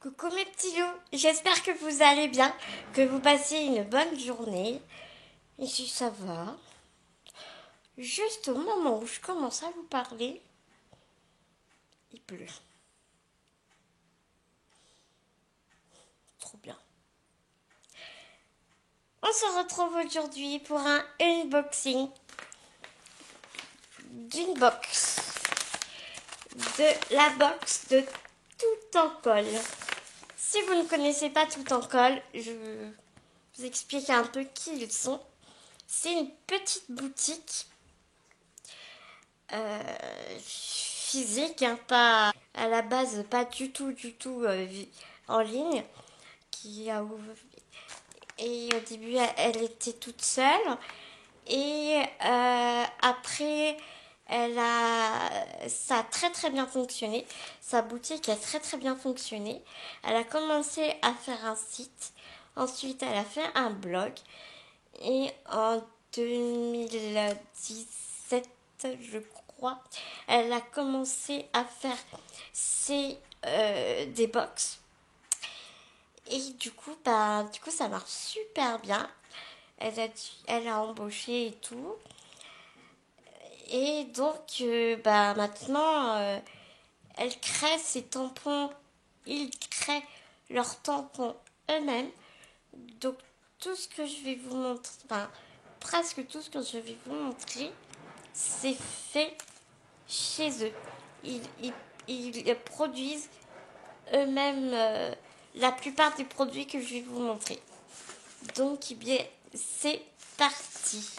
Coucou mes petits loups, j'espère que vous allez bien, que vous passez une bonne journée. Ici ça va. Juste au moment où je commence à vous parler, il pleut. Trop bien. On se retrouve aujourd'hui pour un unboxing d'une box. De la box de Tout en colle. Si vous ne connaissez pas Tout en colle, je vous explique un peu qui ils sont. C'est une petite boutique physique, hein, pas à la base, pas du tout en ligne, qui a et au début elle était toute seule et après ça a très bien fonctionné, sa boutique a très bien fonctionné. Elle a commencé à faire un site, ensuite elle a fait un blog et en 2017 je crois, elle a commencé à faire des box. Et du coup, ça marche super bien. Elle a embauché et tout. Et donc, maintenant, elle crée ses tampons. Ils créent leurs tampons eux-mêmes. Donc, tout ce que je vais vous montrer, enfin, presque tout ce que je vais vous montrer, c'est fait chez eux. Ils, ils, ils produisent eux-mêmes la plupart des produits que je vais vous montrer. Donc, eh bien, c'est parti.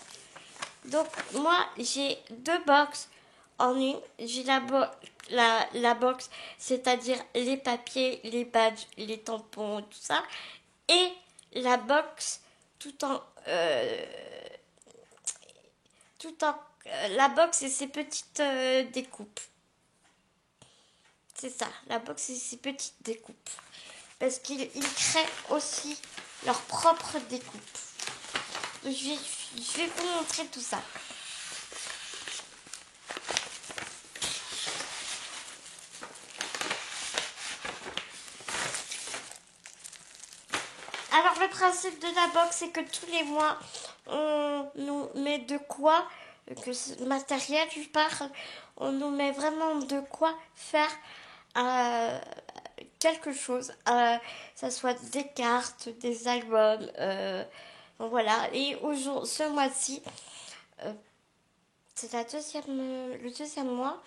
Donc, moi, j'ai deux box en une. J'ai la box, c'est-à-dire les papiers, les badges, les tampons, tout ça. Et la box tout en... la box et ses petites découpes. C'est ça, la box et ses petites découpes. Parce qu'ils créent aussi leur propre découpe. Je vais vous montrer tout ça. Alors le principe de la box, c'est que tous les mois, on nous met de quoi, que ce matériel, je parle, on nous met vraiment de quoi faire quelque chose. Ça soit des cartes, des albums, voilà. Et ce mois-ci, euh, c'est le deuxième mois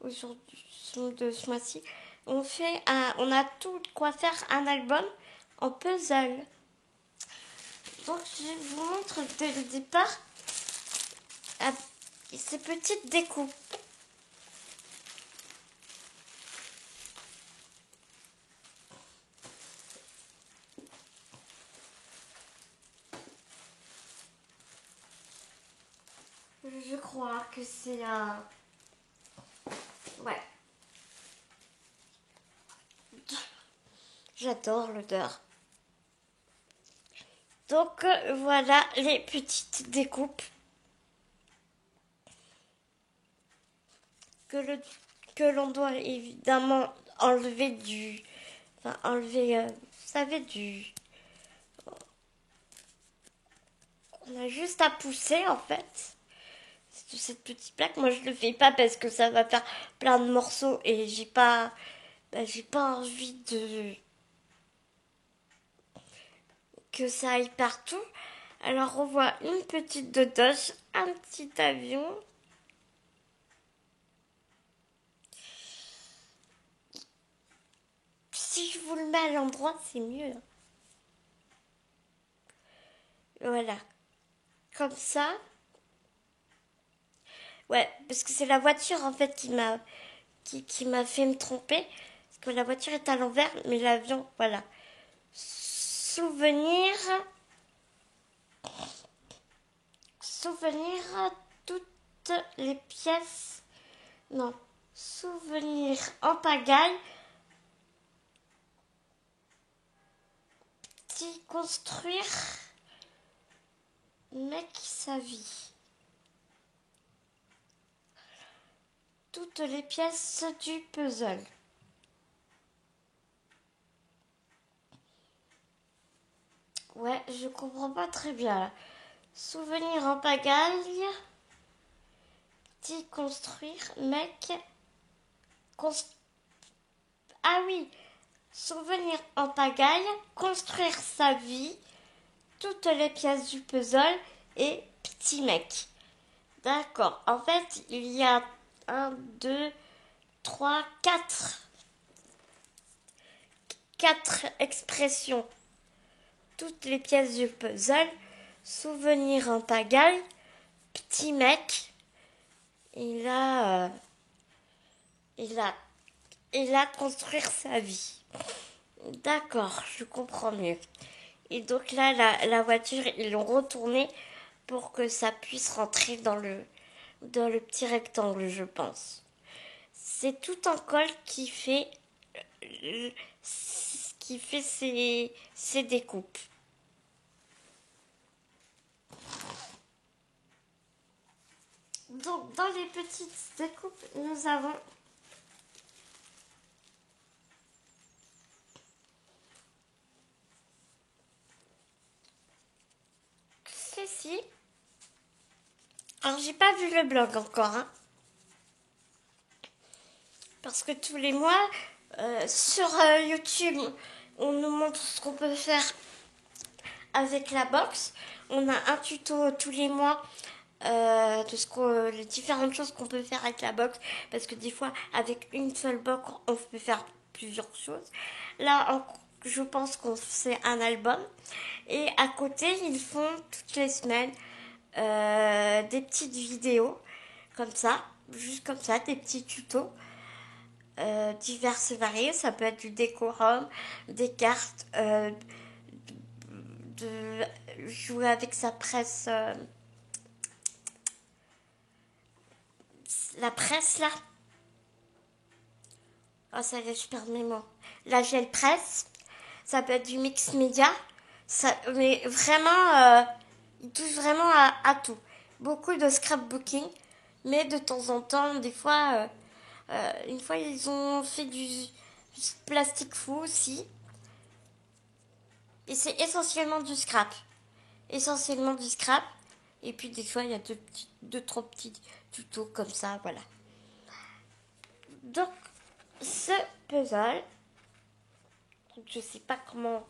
aujourd'hui de ce mois-ci. On a tout de quoi faire un album en puzzle. Donc je vous montre dès le départ ces petites découpes. Je crois que c'est un... Ouais. J'adore l'odeur. Donc voilà les petites découpes que le que l'on doit évidemment enlever du... Enfin, enlever, vous savez, du... On a juste à pousser, en fait. Cette petite plaque, moi, je le fais pas parce que ça va faire plein de morceaux et j'ai pas envie de... que ça aille partout. Alors, on voit une petite dodoche, un petit avion. Si je vous le mets à l'endroit, c'est mieux. Voilà. Comme ça. Ouais, parce que c'est la voiture en fait qui m'a fait me tromper. Parce que la voiture est à l'envers, mais l'avion, voilà. Souvenir. Souvenir toutes les pièces. Non. Souvenir en pagaille. Petit construire. Mec sa vie. Toutes les pièces du puzzle. Ouais, je comprends pas très bien là. Souvenir en pagaille. Petit construire, mec. Cons- ah oui, souvenir en pagaille. Construire sa vie. Toutes les pièces du puzzle et petit mec. D'accord. En fait, il y a un, deux, trois, quatre expressions. Toutes les pièces du puzzle. Souvenir en pagaille. Petit mec. Il a, il a, il a construire sa vie. D'accord, je comprends mieux. Et donc là, la voiture, ils l'ont retournée pour que ça puisse rentrer dans le petit rectangle, je pense. C'est tout en colle qui fait ces découpes. Donc, dans les petites découpes, nous avons ceci. Alors, j'ai pas vu le blog encore, hein, parce que tous les mois, sur YouTube, on nous montre ce qu'on peut faire avec la box. On a un tuto tous les mois les différentes choses qu'on peut faire avec la box, parce que des fois avec une seule box on peut faire plusieurs choses. Là je pense qu'on fait un album, et à côté ils font toutes les semaines des petites vidéos comme ça, juste comme ça, des petits tutos divers et variés. Ça peut être du décorum, des cartes, de jouer avec sa presse, la presse là. Oh, ça y est, je perds mes mots. La gel presse, ça peut être du mix média. Ça, mais vraiment, ils touchent vraiment à tout. Beaucoup de scrapbooking, mais de temps en temps, des fois, une fois, ils ont fait du plastique fou aussi. Et c'est essentiellement du scrap. Essentiellement du scrap. Et puis des fois, il y a deux trois petits tutos comme ça, voilà. Donc, ce puzzle, je sais pas on,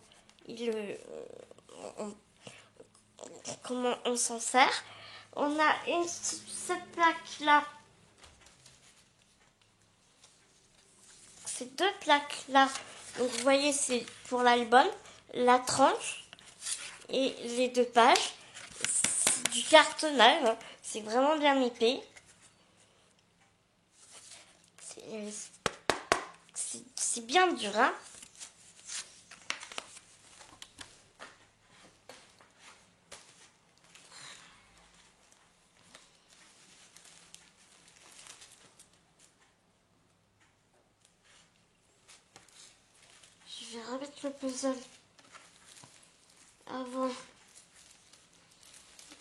comment on s'en sert. On a cette plaque là, ces deux plaques là. Donc vous voyez, c'est pour l'album, la tranche et les deux pages. C'est du cartonnage, hein. C'est vraiment bien épais. C'est bien dur, hein. Je vais remettre le puzzle avant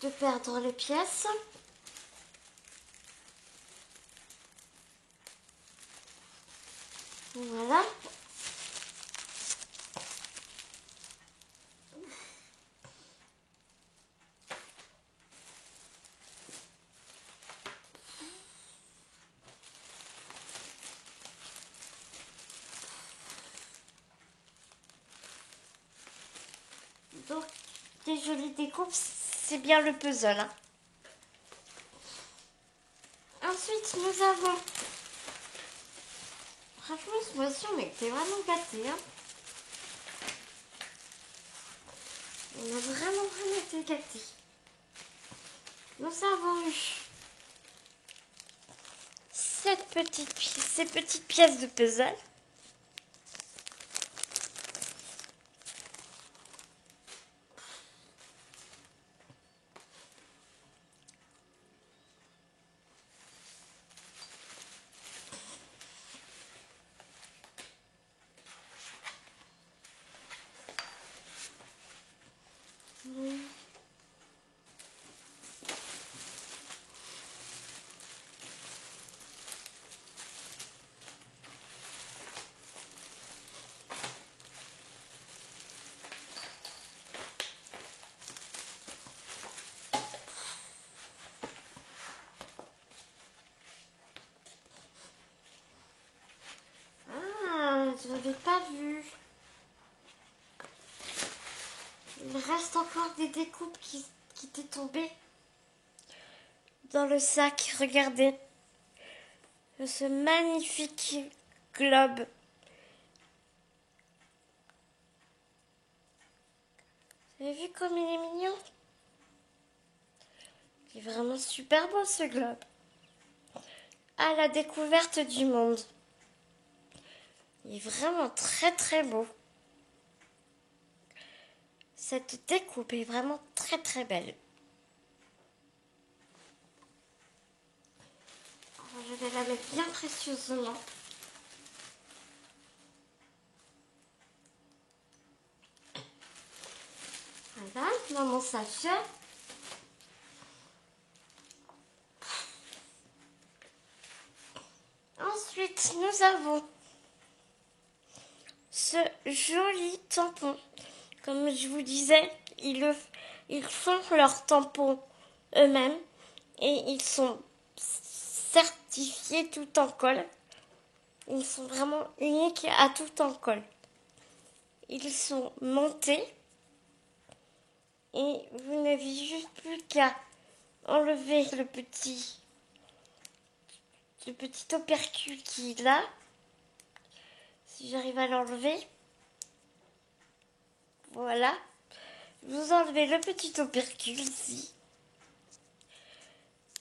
de perdre les pièces. Voilà. Donc, des jolies découpes, c'est bien le puzzle, hein. Ensuite, nous avons... Franchement, ce mois-ci, on était vraiment gâtés, hein. On a vraiment été gâtés. Nous avons eu ces petites pièces de puzzle. n'avez pas vu. Il reste encore des découpes qui étaient tombées dans le sac. Regardez. Ce magnifique globe. Vous avez vu comme il est mignon? Il est vraiment super beau ce globe. À la découverte du monde. Il est vraiment très très beau. Cette découpe est vraiment très très belle. Alors, je vais la mettre bien précieusement. Voilà, dans mon sachet. Ensuite, nous avons ce joli tampon. Comme je vous disais, ils font leur tampon eux-mêmes et ils sont certifiés tout en colle. Ils sont vraiment uniques à tout en colle. Ils sont montés et vous n'avez juste plus qu'à enlever le petit opercule qui est là. Si j'arrive à l'enlever. Voilà. Vous enlevez le petit opercule ici.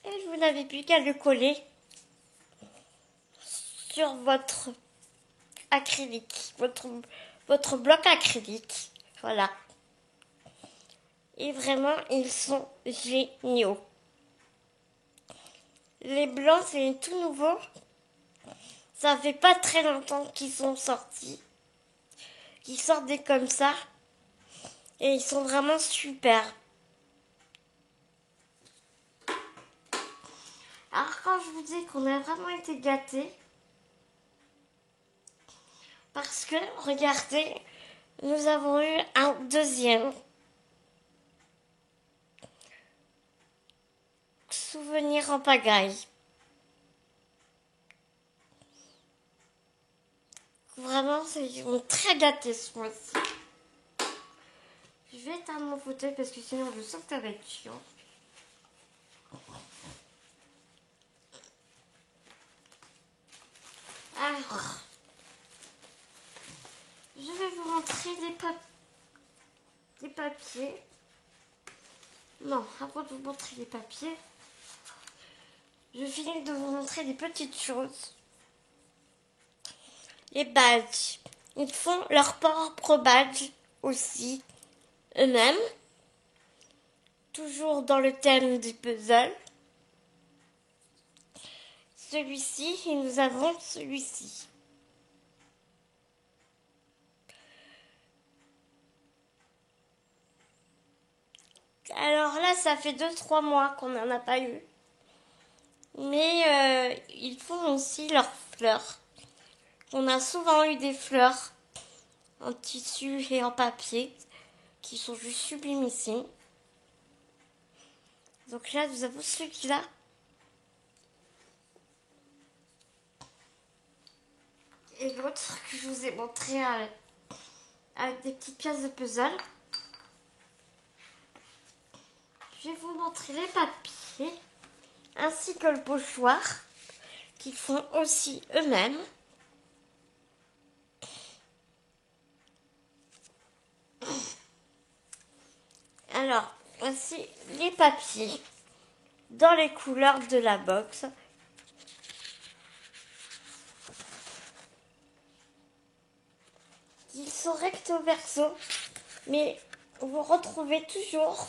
Et vous n'avez plus qu'à le coller sur votre acrylique, votre bloc acrylique. Voilà. Et vraiment, ils sont géniaux. Les blancs, c'est tout nouveau. Ça fait pas très longtemps qu'ils sont sortis. Ils sortent des comme ça. Et ils sont vraiment super. Alors quand je vous dis qu'on a vraiment été gâtés, parce que, regardez, nous avons eu un deuxième souvenir en pagaille. Vraiment, ils m'ont très gâté ce mois-ci. Je vais éteindre mon fauteuil parce que sinon je sens que ça va être chiant. Alors, je vais vous montrer des papiers. Non, avant de vous montrer les papiers, je finis de vous montrer des petites choses. Les badges. Ils font leur propre badge aussi, eux-mêmes. Toujours dans le thème du puzzle. Celui-ci, et nous avons celui-ci. Alors là, ça fait 2-3 mois qu'on n'en a pas eu. Mais ils font aussi leurs fleurs. On a souvent eu des fleurs en tissu et en papier qui sont juste sublimissimes. Donc là, nous avons celui-là. Et l'autre que je vous ai montré avec des petites pièces de puzzle. Je vais vous montrer les papiers ainsi que le pochoir qu'ils font aussi eux-mêmes. Alors, voici les papiers dans les couleurs de la box. Ils sont recto verso, mais vous retrouvez toujours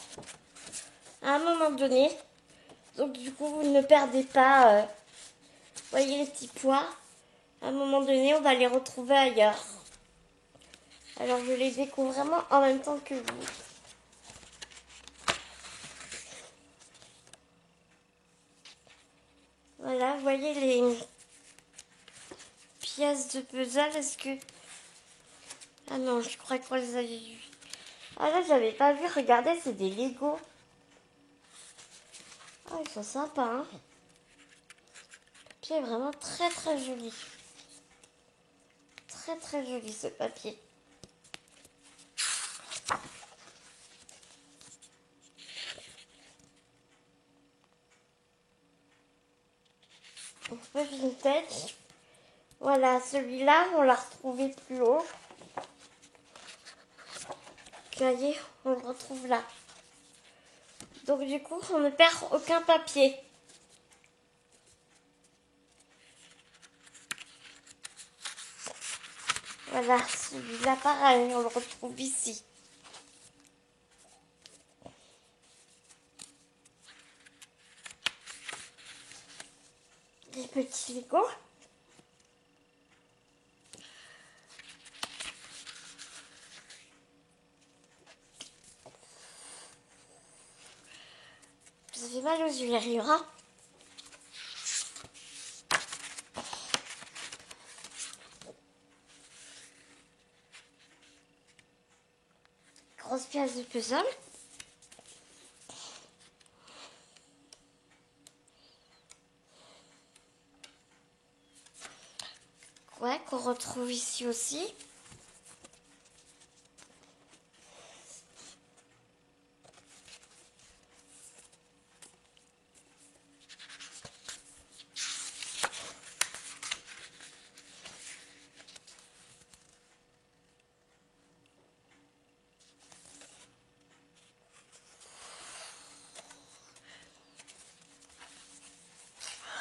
à un moment donné. Donc du coup, vous ne perdez pas, voyez les petits pois. À un moment donné, on va les retrouver ailleurs. Alors je les découvre vraiment en même temps que vous. Voilà, vous voyez les pièces de puzzle. Est-ce que... Ah non, je crois qu'on les avait vues. Ah là, j'avais pas vu. Regardez, c'est des Lego. Ah, ils sont sympas, hein. Le papier est vraiment très très joli. très très joli ce papier. Un peu vintage. Voilà, celui-là, on l'a retrouvé plus haut. Vous voyez, on le retrouve là. Donc du coup, on ne perd aucun papier. Voilà, celui-là pareil, on le retrouve ici. Des petits Legos. Ça fait mal aux yeux, les rires. Grosse pièce de puzzle. Ouais, qu'on retrouve ici aussi.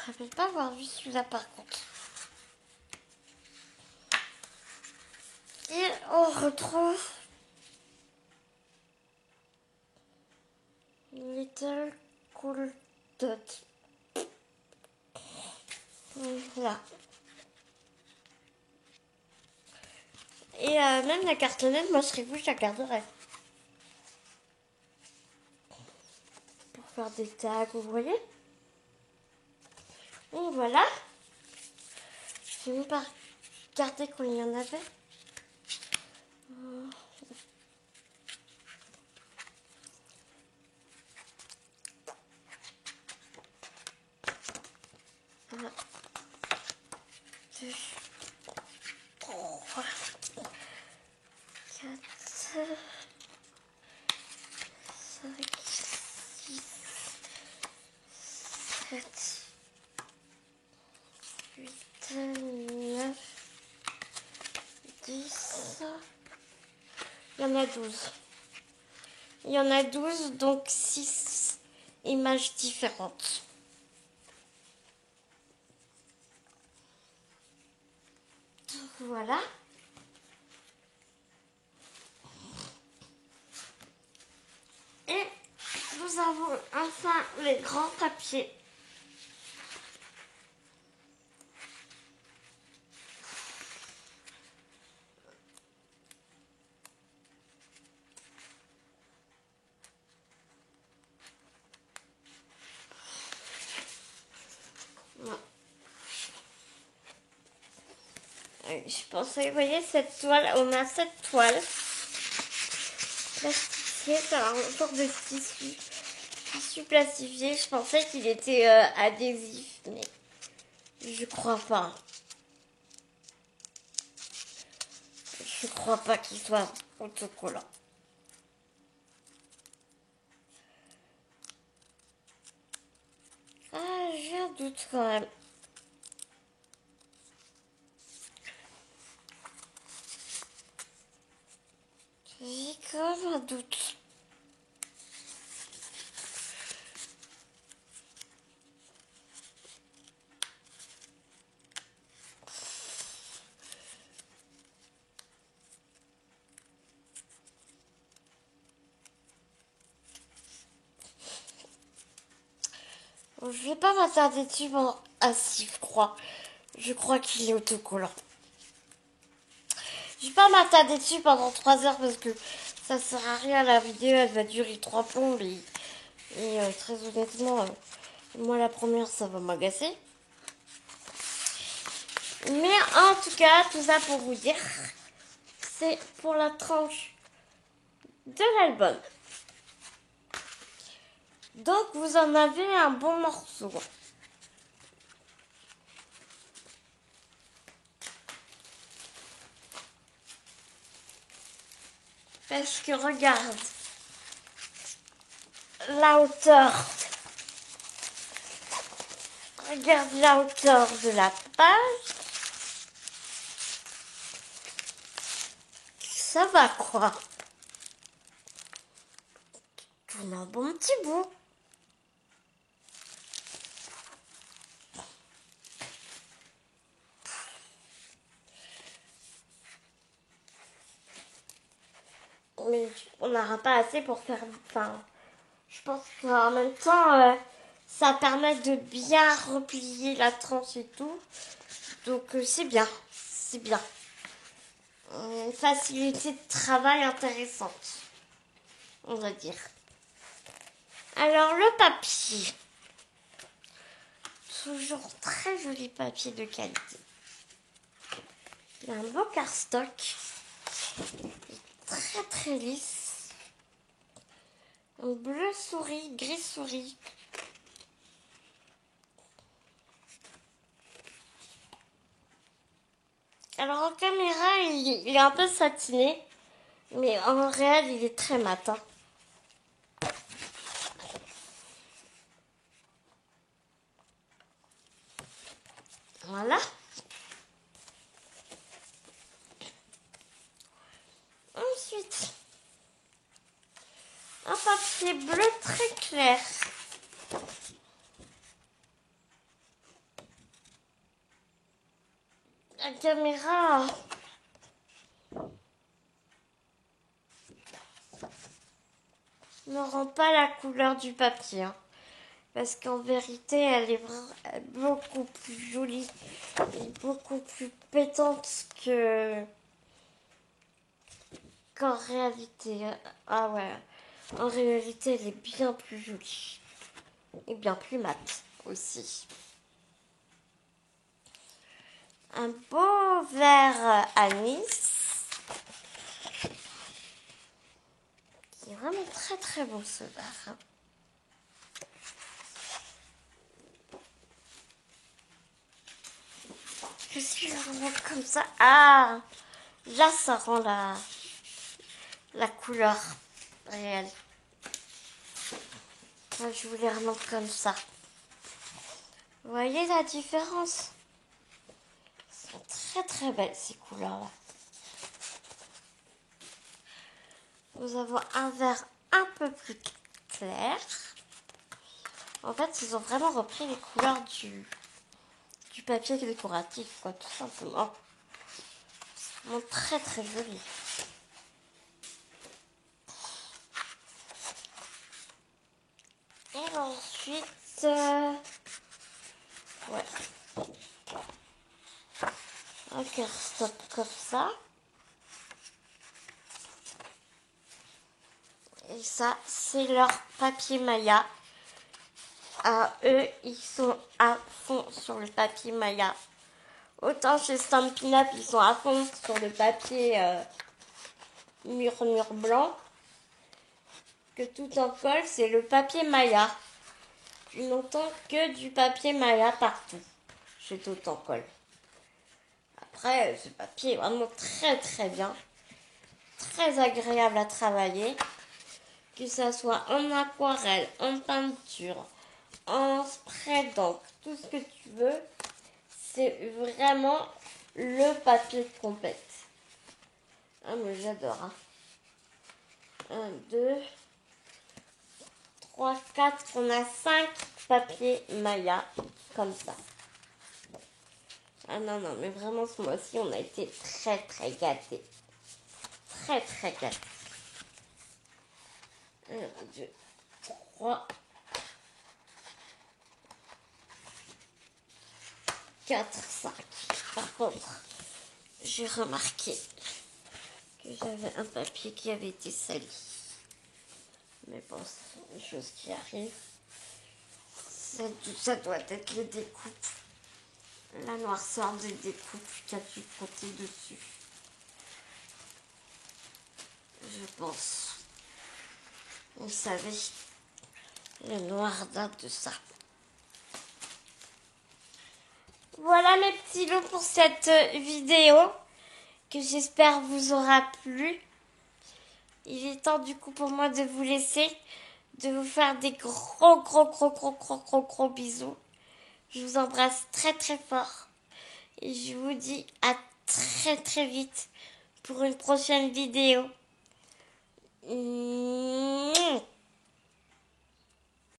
Je ne me rappelle pas avoir vu celui-là par contre. Et on retrouve Little Cool Dot. Voilà. Et même la cartonnette, moi je serais vous, je la garderais. Pour faire des tags, vous voyez. Et voilà. Je vais même pas regarder quand il y en avait. Voilà. 2, 3, 4, 5, 6, 7, 8, 9, 10. Il y en a 12. Il y en a 12, donc 6 images différentes. Voilà. Et nous avons enfin les grands papiers. Non. Je pensais, vous voyez cette toile, on a cette toile plastifiée, c'est un genre de tissu plastifié. Je pensais qu'il était adhésif, mais je crois pas. Je crois pas qu'il soit autocollant. Ah, j'ai un doute quand même. J'ai quand même un doute. Bon, je vais pas m'attarder dessus pendant... Ah si, je crois qu'il est autocollant. Je vais pas m'attarder dessus pendant 3 heures parce que ça sert à rien. La vidéo, elle va durer 3 plombes. Et très honnêtement, moi la première, ça va m'agacer. Mais en tout cas, tout ça pour vous dire, c'est pour la tranche de l'album. Donc vous en avez un bon morceau. Parce que regarde, la hauteur. Regarde la hauteur de la page. Ça va quoi? Tourne un bon petit bout. Mais on n'aura pas assez pour faire... Enfin, je pense qu'en même temps, ça permet de bien replier la tranche et tout. Donc c'est bien, c'est bien. Une facilité de travail intéressante, on va dire. Alors le papier. Toujours très joli papier de qualité. Il y a un beau cardstock. Très très lisse. Un bleu souris, gris souris. Alors en caméra, il est un peu satiné. Mais en réel, il est très mat. Hein. Voilà. Ensuite, un papier bleu très clair. La caméra ne rend pas la couleur du papier. Hein, parce qu'en vérité, elle est beaucoup plus jolie et beaucoup plus pétante qu'en réalité. Ah ouais, en réalité, elle est bien plus jolie. Et bien plus mate aussi. Un beau vert anis. Qui est vraiment très très beau ce vert. Hein. Je suis le remettre comme ça. Ah, là ça rend la couleur réelle. Moi, je voulais remettre comme ça. Vous voyez la différence? Elles sont très très belles ces couleurs-là. Nous avons un vert un peu plus clair. En fait, ils ont vraiment repris les couleurs du papier décoratif, quoi, tout simplement. C'est vraiment très très joli. Et ensuite, ouais, un cardstock comme ça. Et ça, c'est leur papier Maya. Eux, ils sont à fond sur le papier Maya. Autant chez Stampin' Up, ils sont à fond sur le papier mur blanc. Que tout en colle, c'est le papier Maya. Tu n'entends que du papier Maya partout chez tout en colle. Après, ce papier est vraiment très très bien. Très agréable à travailler. Que ça soit en aquarelle, en peinture, en spray d'encre, tout ce que tu veux. C'est vraiment le papier de compète. Ah, mais j'adore. Hein. 1, 2, 3, 4. On a 5 papiers Maya comme ça. Ah non, non, mais vraiment ce mois-ci, on a été très, très gâtés. Très, très gâtés. 1, 2, 3, 4, 5. Par contre, j'ai remarqué que j'avais un papier qui avait été sali. Mais bon, c'est une chose qui arrive. Ça doit être les découpes. La noirceur des découpes qui a pu frotter dessus. Je pense. Vous savez, le noir date de ça. Voilà mes petits lots pour cette vidéo que j'espère vous aura plu. Il est temps du coup pour moi de vous laisser, de vous faire des gros bisous. Je vous embrasse très très fort et je vous dis à très vite pour une prochaine vidéo.